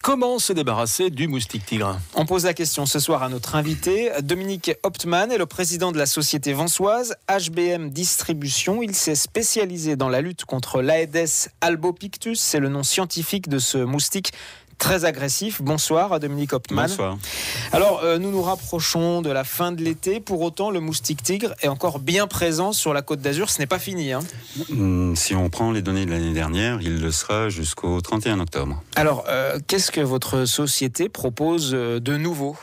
Comment se débarrasser du moustique tigre? On pose la question ce soir à notre invité. Dominique Hauptmann est le président de la société vansoise HBM Distribution. Il s'est spécialisé dans la lutte contre l'Aedes albopictus. C'est le nom scientifique de ce moustique très agressif. Bonsoir Dominique Hauptmann. Bonsoir. Alors nous nous rapprochons de la fin de l'été. Pour autant, le moustique tigre est encore bien présent sur la Côte d'Azur. Ce n'est pas fini. Si on prend les données de l'année dernière, il le sera jusqu'au 31 octobre. Alors, qu'est-ce que votre société propose de nouveau ?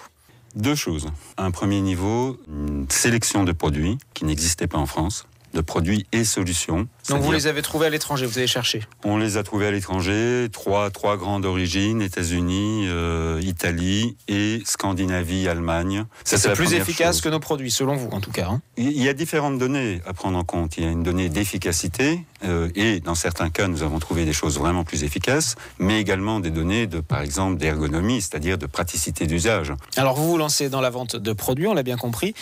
Deux choses. Un premier niveau, une sélection de produits qui n'existaient pas en France, de produits et solutions. Donc vous les avez trouvés à l'étranger, vous avez cherché? On les a trouvés à l'étranger, trois grandes origines, États-Unis, Italie et Scandinavie, Allemagne. C'est plus efficace que nos produits, selon vous en tout cas. Il y a différentes données à prendre en compte. Il y a une donnée d'efficacité et dans certains cas, nous avons trouvé des choses vraiment plus efficaces, mais également des données de, par exemple, d'ergonomie, c'est-à-dire de praticité d'usage. Alors vous vous lancez dans la vente de produits, on l'a bien compris.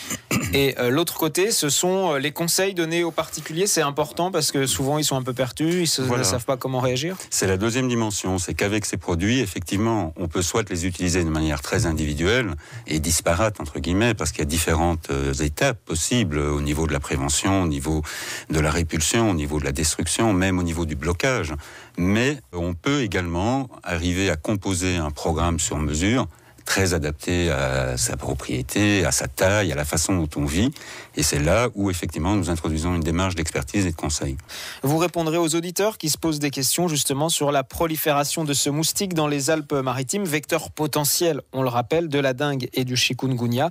Et l'autre côté, ce sont les conseils donnés aux particuliers. C'est important parce que souvent ils sont un peu perdus, ils ne savent pas comment réagir. C'est la deuxième dimension, c'est qu'avec ces produits, effectivement, on peut soit les utiliser de manière très individuelle et disparate, entre guillemets, parce qu'il y a différentes étapes possibles au niveau de la prévention, au niveau de la répulsion, au niveau de la destruction, même au niveau du blocage. Mais on peut également arriver à composer un programme sur mesure très adapté à sa propriété, à sa taille, à la façon dont on vit. Et c'est là où, effectivement, nous introduisons une démarche d'expertise et de conseil. Vous répondrez aux auditeurs qui se posent des questions, justement, sur la prolifération de ce moustique dans les Alpes-Maritimes, vecteur potentiel, on le rappelle, de la dengue et du chikungunya.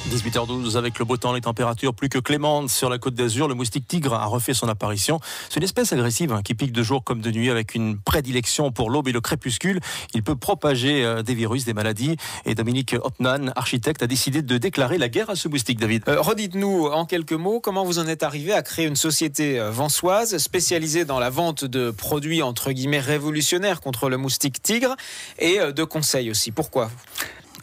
18h12 avec le beau temps, les températures plus que clémentes sur la Côte d'Azur. Le moustique tigre a refait son apparition. C'est une espèce agressive qui pique de jour comme de nuit avec une prédilection pour l'aube et le crépuscule. Il peut propager des virus, des maladies. Et Dominique Hauptmann, architecte, a décidé de déclarer la guerre à ce moustique, David. Redites-nous en quelques mots comment vous en êtes arrivé à créer une société vansoise spécialisée dans la vente de produits entre guillemets révolutionnaires contre le moustique tigre et de conseils aussi. Pourquoi ?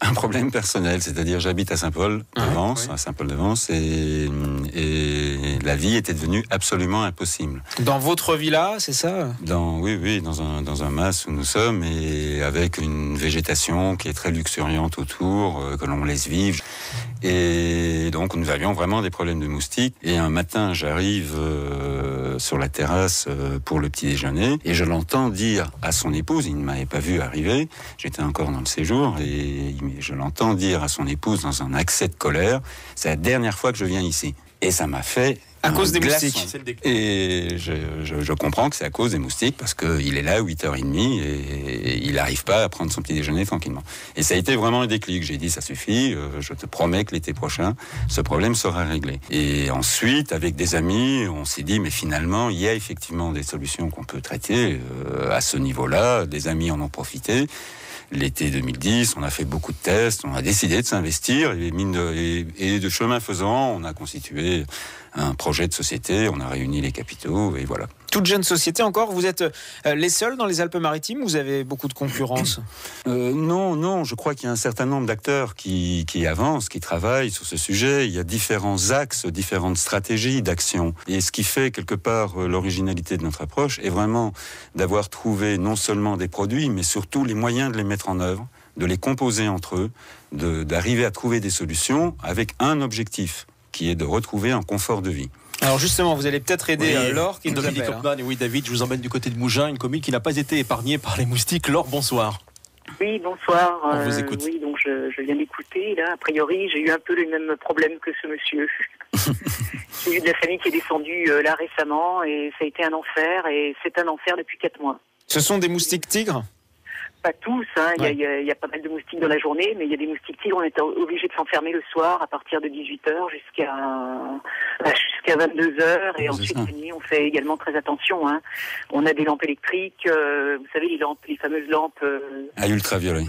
Un problème personnel, c'est-à-dire j'habite à Saint-Paul-de-Vence, à Saint-Paul-de-Vence, et la vie était devenue absolument impossible. Dans votre villa, c'est ça ? Oui, dans un mas où nous sommes, et avec une végétation qui est très luxuriante autour, que l'on laisse vivre. Et donc nous avions vraiment des problèmes de moustiques. Et un matin, j'arrive sur la terrasse pour le petit déjeuner, et je l'entends dire à son épouse, il ne m'avait pas vu arriver, j'étais encore dans le séjour, et je l'entends dire à son épouse dans un accès de colère, c'est la dernière fois que je viens ici. Et ça m'a fait à cause des moustiques. Et je comprends que c'est à cause des moustiques, parce qu'il est là à 8h30 et il n'arrive pas à prendre son petit déjeuner tranquillement. Et ça a été vraiment un déclic. J'ai dit, ça suffit, je te promets que l'été prochain, ce problème sera réglé. Et ensuite, avec des amis, on s'est dit, mais finalement, il y a effectivement des solutions qu'on peut traiter à ce niveau-là. Des amis en ont profité. L'été 2010, on a fait beaucoup de tests, on a décidé de s'investir et de chemin faisant, on a constitué un projet de société, on a réuni les capitaux et voilà. Toute jeune société encore, vous êtes les seuls dans les Alpes-Maritimes ou vous avez beaucoup de concurrence ? Non, je crois qu'il y a un certain nombre d'acteurs qui avancent, qui travaillent sur ce sujet. Il y a différents axes, différentes stratégies d'action. Et ce qui fait quelque part l'originalité de notre approche est vraiment d'avoir trouvé non seulement des produits, mais surtout les moyens de les mettre en œuvre, de les composer entre eux, d'arriver à trouver des solutions avec un objectif, qui est de retrouver un confort de vie. Alors justement, vous allez peut-être aider Laure qui nous appelle. Et oui, David, je vous emmène du côté de Mougins, une commune qui n'a pas été épargnée par les moustiques. Laure, bonsoir. Oui, bonsoir. On vous écoute. Oui, donc je viens d'écouter. Là, a priori, j'ai eu un peu le même problème que ce monsieur. J'ai eu de la famille qui est descendue là récemment et ça a été un enfer. Et c'est un enfer depuis 4 mois. Ce sont des moustiques tigres ? Pas tous, il y a pas mal de moustiques dans la journée, mais il y a des moustiques tigres, on est obligé de s'enfermer le soir à partir de 18h jusqu'à 22h, et ensuite la nuit on fait également très attention. On a des lampes électriques, vous savez les fameuses lampes à ultraviolet.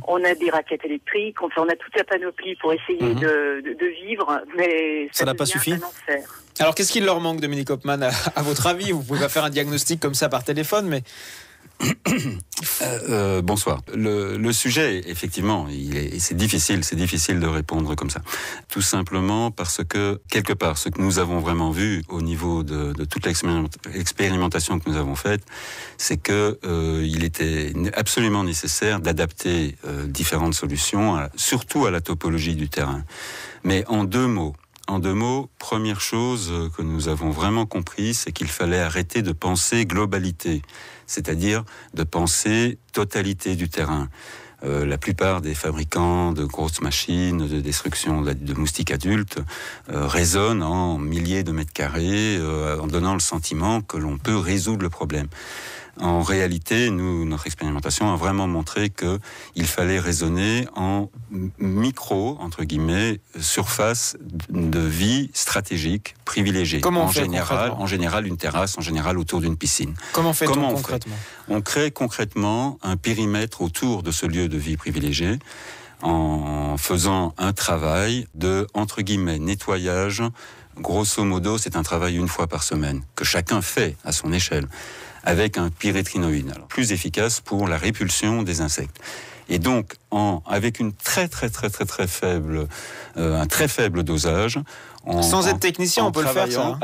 On a des raquettes électriques, on a toute la panoplie pour essayer de vivre, mais ça n'a pas suffi. Alors qu'est-ce qu'il leur manque, Dominique Hauptmann, à votre avis? Vous pouvez pas faire un diagnostic comme ça par téléphone, mais... Bonsoir. Le sujet, effectivement, c'est difficile de répondre comme ça. Tout simplement parce que, quelque part, ce que nous avons vraiment vu au niveau de toute l'expérimentation que nous avons faite, c'est que il était absolument nécessaire d'adapter différentes solutions, surtout à la topologie du terrain. Mais en deux mots, première chose que nous avons vraiment compris, c'est qu'il fallait arrêter de penser globalité, c'est-à-dire de penser totalité du terrain. La plupart des fabricants de grosses machines de destruction de moustiques adultes raisonnent en milliers de mètres carrés en donnant le sentiment que l'on peut résoudre le problème. En réalité, notre expérimentation a vraiment montré qu'il fallait raisonner en micro, entre guillemets, surface de vie stratégique privilégiée. Comment on fait concrètement ? En général, une terrasse, en général autour d'une piscine. Comment fait-on concrètement ? On crée concrètement un périmètre autour de ce lieu de vie privilégié en faisant un travail de, entre guillemets, nettoyage. Grosso modo, c'est un travail une fois par semaine, que chacun fait à son échelle, avec un pyrétrinoïde, alors plus efficace pour la répulsion des insectes. Et donc, avec une très faible, un très faible dosage. Sans être technicien, on peut le faire, ça.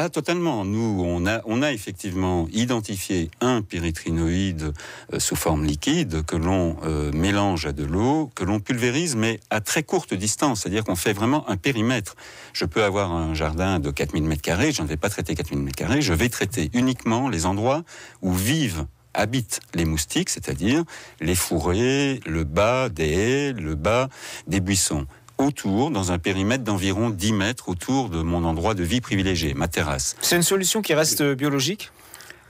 Totalement. Nous, on a effectivement identifié un pyrétrinoïde sous forme liquide que l'on mélange à de l'eau, que l'on pulvérise, mais à très courte distance. C'est-à-dire qu'on fait vraiment un périmètre. Je peux avoir un jardin de 4000 m², je ne vais pas traiter 4000 m², je vais traiter uniquement les endroits où habitent les moustiques, c'est-à-dire les fourrés, le bas des haies, le bas des buissons. Autour, dans un périmètre d'environ 10 mètres autour de mon endroit de vie privilégié, ma terrasse. C'est une solution qui reste biologique ?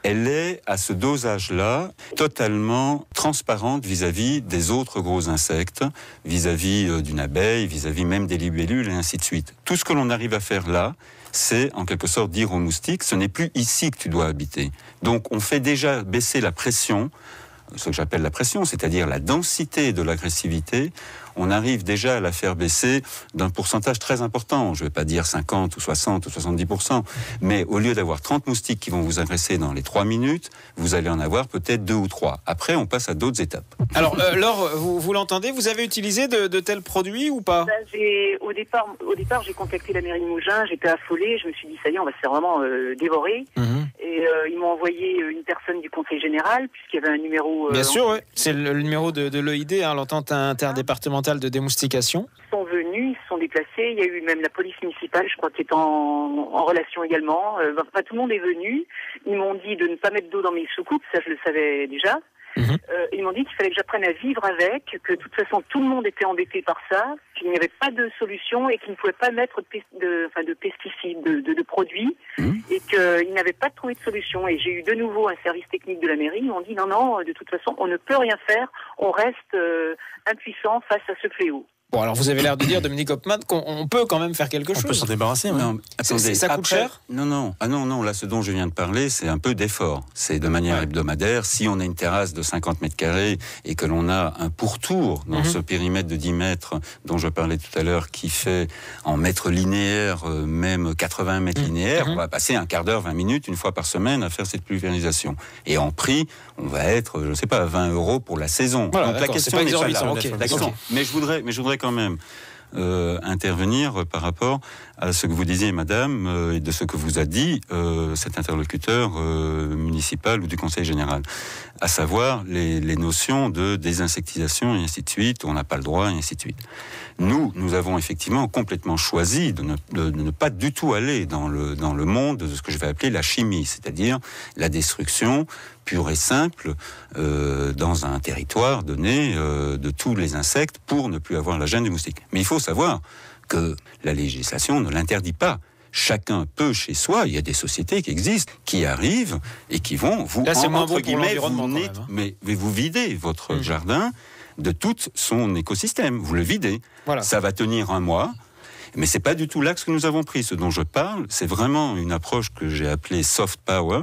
Elle est, à ce dosage-là, totalement transparente vis-à-vis des autres gros insectes, vis-à-vis d'une abeille, vis-à-vis même des libellules et ainsi de suite. Tout ce que l'on arrive à faire là, c'est en quelque sorte dire aux moustiques, ce n'est plus ici que tu dois habiter. Donc on fait déjà baisser la pression, ce que j'appelle la pression, c'est-à-dire la densité de l'agressivité. On arrive déjà à la faire baisser d'un pourcentage très important. Je ne vais pas dire 50 ou 60 ou 70%, mais au lieu d'avoir 30 moustiques qui vont vous agresser dans les 3 minutes, vous allez en avoir peut-être 2 ou 3. Après, on passe à d'autres étapes. Alors, Laure, vous l'entendez, vous avez utilisé de tels produits ou pas ? Au départ, j'ai contacté la mairie de Mougins, j'étais affolée, je me suis dit, ça y est, on va se faire vraiment dévorer. Et ils m'ont envoyé une personne du conseil général, puisqu'il y avait un numéro... Bien sûr, oui. C'est le numéro de l'EID, l'entente interdépartementale de démoustication. Ils sont venus, ils se sont déplacés, il y a eu même la police municipale, je crois, qui est en relation également. Tout le monde est venu. Ils m'ont dit de ne pas mettre d'eau dans mes soucoupes, ça je le savais déjà. Ils m'ont dit qu'il fallait que j'apprenne à vivre avec, que de toute façon tout le monde était embêté par ça, qu'il n'y avait pas de solution et qu'ils ne pouvaient pas mettre de pesticides, de produits, et qu'ils n'avaient pas trouvé de solution. Et j'ai eu de nouveau un service technique de la mairie, ils m'ont dit non, de toute façon on ne peut rien faire, on reste impuissant face à ce fléau. Bon, alors vous avez l'air de dire, Dominique Hopman, qu'on peut quand même faire quelque chose. On peut s'en débarrasser. Oui. Non, attendez, ça coûte cher ? Non. Là, ce dont je viens de parler, c'est un peu d'effort. C'est de manière hebdomadaire. Si on a une terrasse de 50 m² et que l'on a un pourtour dans ce périmètre de 10 mètres dont je parlais tout à l'heure, qui fait en mètres linéaires, même 80 mètres linéaires, on va passer un quart d'heure, 20 minutes, une fois par semaine à faire cette pulvérisation. Et en prix, on va être, je ne sais pas, 20 € pour la saison. Voilà, donc la question n'est pas là. Okay. Mais je voudrais quand même intervenir par rapport à ce que vous disiez, madame, et de ce que vous a dit cet interlocuteur municipal ou du conseil général, à savoir les notions de désinsectisation et ainsi de suite, on n'a pas le droit et ainsi de suite. Nous avons effectivement complètement choisi de ne pas du tout aller dans le monde de ce que je vais appeler la chimie, c'est-à-dire la destruction pure et simple dans un territoire donné de tous les insectes pour ne plus avoir la gêne du moustique. Mais il faut savoir que la législation ne l'interdit pas. Chacun peut chez soi, il y a des sociétés qui existent, qui arrivent et qui vont vous, là, c'est moins bon pour l'environnement, mais vous videz votre jardin de tout son écosystème. Vous le videz. Voilà. Ça va tenir un mois. Mais c'est pas du tout l'axe que nous avons pris. Ce dont je parle, c'est vraiment une approche que j'ai appelée soft power,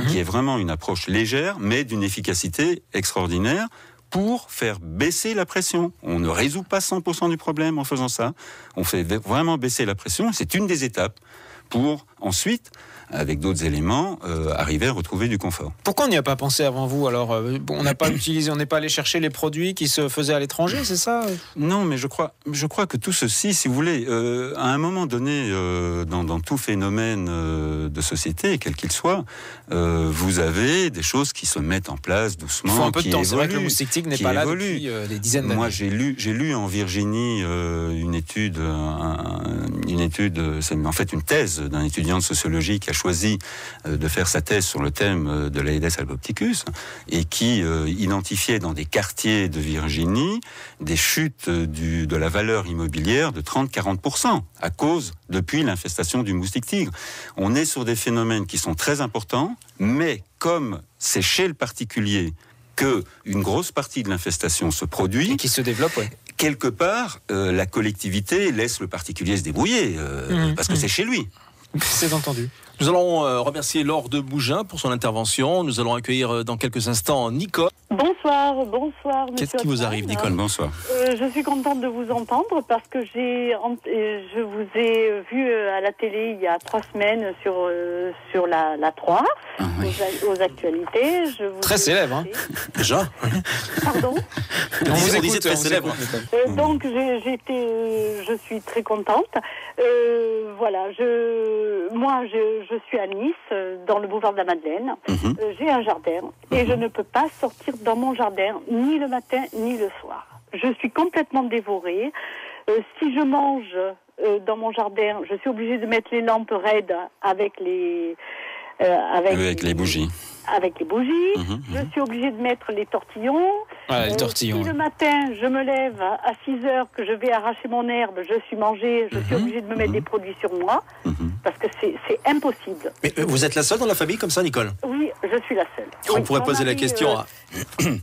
qui est vraiment une approche légère, mais d'une efficacité extraordinaire pour faire baisser la pression. On ne résout pas 100% du problème en faisant ça. On fait vraiment baisser la pression. C'est une des étapes pour ensuite avec d'autres éléments, arriver à retrouver du confort. Pourquoi on n'y a pas pensé avant vous alors? On n'a pas utilisé, on n'est pas allé chercher les produits qui se faisaient à l'étranger, c'est ça? Non, mais je crois que tout ceci, si vous voulez, à un moment donné, dans tout phénomène de société, quel qu'il soit, vous avez des choses qui se mettent en place doucement. Il faut un peu de temps. Évoluent, c'est vrai que le moustique tigre n'est pas là depuis des dizaines d'années. Moi, j'ai lu en Virginie une étude, c'est en fait une thèse d'un étudiant de sociologie qui a choisi de faire sa thèse sur le thème de l'Aedes albopicus et qui identifiait dans des quartiers de Virginie des chutes de la valeur immobilière de 30-40% à cause, depuis l'infestation du moustique tigre. On est sur des phénomènes qui sont très importants, mais comme c'est chez le particulier qu'une grosse partie de l'infestation se produit... Et qui se développe, oui. Quelque part, la collectivité laisse le particulier se débrouiller, parce que c'est chez lui. C'est entendu. Nous allons remercier Laure de Bougin pour son intervention. Nous allons accueillir dans quelques instants Nicole. Bonsoir, monsieur. Qu'est-ce qui vous arrive, Nicole? Bonsoir. Je suis contente de vous entendre parce que je vous ai vu à la télé il y a 3 semaines sur la 3, aux actualités. Très célèbre, hein. Déjà. Pardon. On vous disait très célèbre. Donc je suis très contente. Voilà, moi je suis à Nice, dans le boulevard de la Madeleine. J'ai un jardin et je ne peux pas sortir dans mon jardin ni le matin ni le soir. Je suis complètement dévorée. Si je mange dans mon jardin, je suis obligée de mettre les lampes raides avec les bougies. Avec les bougies, je suis obligée de mettre les tortillons. Les tortillons. Si le matin, je me lève à 6 heures, que je vais arracher mon herbe, je suis obligée de me mettre des produits sur moi, parce que c'est impossible. Mais vous êtes la seule dans la famille comme ça, Nicole? Oui, je suis la seule. On pourrait poser la question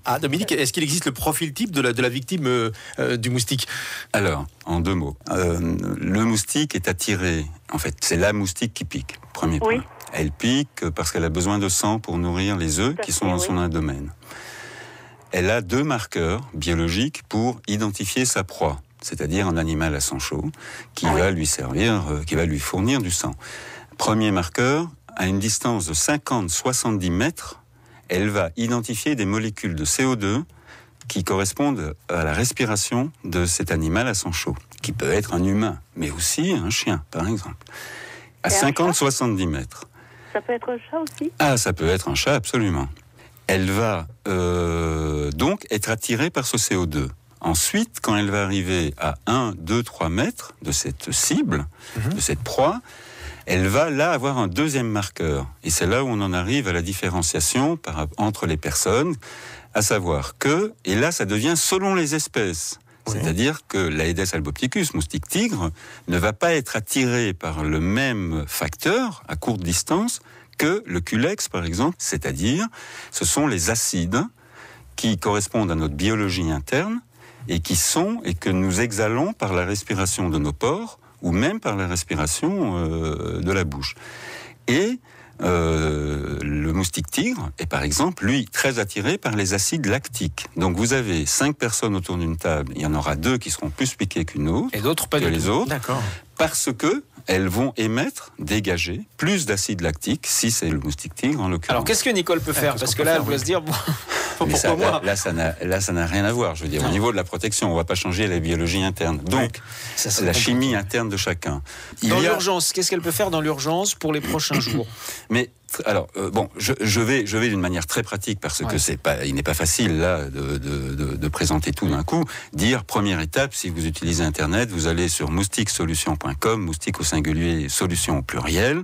à Dominique, est-ce qu'il existe le profil type de la victime du moustique? Alors, en 2 mots. Le moustique est attiré, en fait, c'est la moustique qui pique, premier point. Elle pique parce qu'elle a besoin de sang pour nourrir les œufs qui sont dans son abdomen. Elle a 2 marqueurs biologiques pour identifier sa proie, c'est-à-dire un animal à sang chaud qui va lui servir, qui va lui fournir du sang. Premier marqueur, à une distance de 50-70 mètres, elle va identifier des molécules de CO2 qui correspondent à la respiration de cet animal à sang chaud, qui peut être un humain, mais aussi un chien, par exemple. À 50-70 mètres. Ça peut être un chat aussi? Ah, ça peut être un chat, absolument. Elle va donc être attirée par ce CO2. Ensuite, quand elle va arriver à 1, 2, 3 mètres de cette cible, de cette proie, elle va là avoir un deuxième marqueur. Et c'est là où on en arrive à la différenciation entre les personnes, à savoir que, et là ça devient selon les espèces. C'est-à-dire que l'Aedes albopicus, moustique tigre, ne va pas être attiré par le même facteur à courte distance que le culex, par exemple. C'est-à-dire, ce sont les acides qui correspondent à notre biologie interne et que nous exhalons par la respiration de nos pores ou même par la respiration de la bouche. Et le moustique tigre est par exemple, lui, très attiré par les acides lactiques. Donc vous avez 5 personnes autour d'une table, il y en aura 2 qui seront plus piquées qu'une autre, et d'autres pas que les autres, D'accord. parce que elles vont dégager plus d'acide lactique si c'est le moustique tigre en l'occurrence. Alors qu'est-ce que Nicole peut faire? Parce que là, elle doit se dire, Mais ça n'a rien à voir. Je veux dire, au niveau de la protection, on ne va pas changer la biologie interne. Donc, c'est la chimie interne de chacun. Dans l'urgence, qu'est-ce qu'elle peut faire dans l'urgence pour les prochains jours? Mais alors, je vais d'une manière très pratique parce que il n'est pas facile là de présenter tout d'un coup. Dire première étape, si vous utilisez Internet, vous allez sur moustiquesolutions.com, moustique au singulier, solution au pluriel.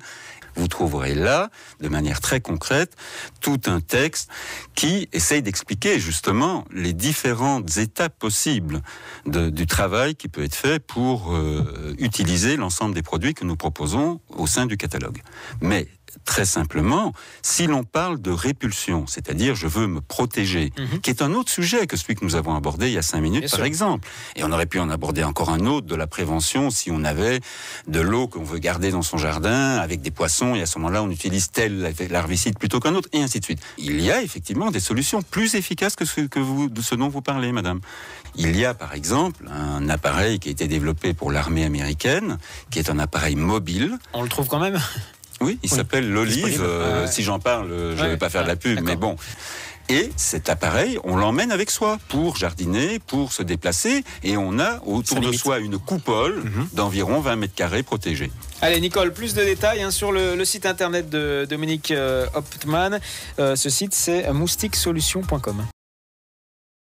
Vous trouverez là, de manière très concrète, tout un texte qui essaye d'expliquer justement les différentes étapes possibles du travail qui peut être fait pour utiliser l'ensemble des produits que nous proposons au sein du catalogue. Mais très simplement, si l'on parle de répulsion, c'est-à-dire je veux me protéger, qui est un autre sujet que celui que nous avons abordé il y a 5 minutes, par exemple. Et on aurait pu en aborder encore un autre de la prévention si on avait de l'eau qu'on veut garder dans son jardin avec des poissons, et à ce moment-là on utilise tel larvicide plutôt qu'un autre, et ainsi de suite. Il y a effectivement des solutions plus efficaces que de ce dont vous parlez, madame. Il y a par exemple un appareil qui a été développé pour l'armée américaine, qui est un appareil mobile. On le trouve quand même? Oui, il s'appelle l'Olive. Si j'en parle, je ne vais pas faire de la pub, mais bon. Et cet appareil, on l'emmène avec soi pour jardiner, pour se déplacer. Et on a autour de soi une coupole d'environ 20 mètres carrés protégée. Allez, Nicole, plus de détails sur le site internet de Dominique Hauptmann. Ce site, c'est moustiquesolutions.com.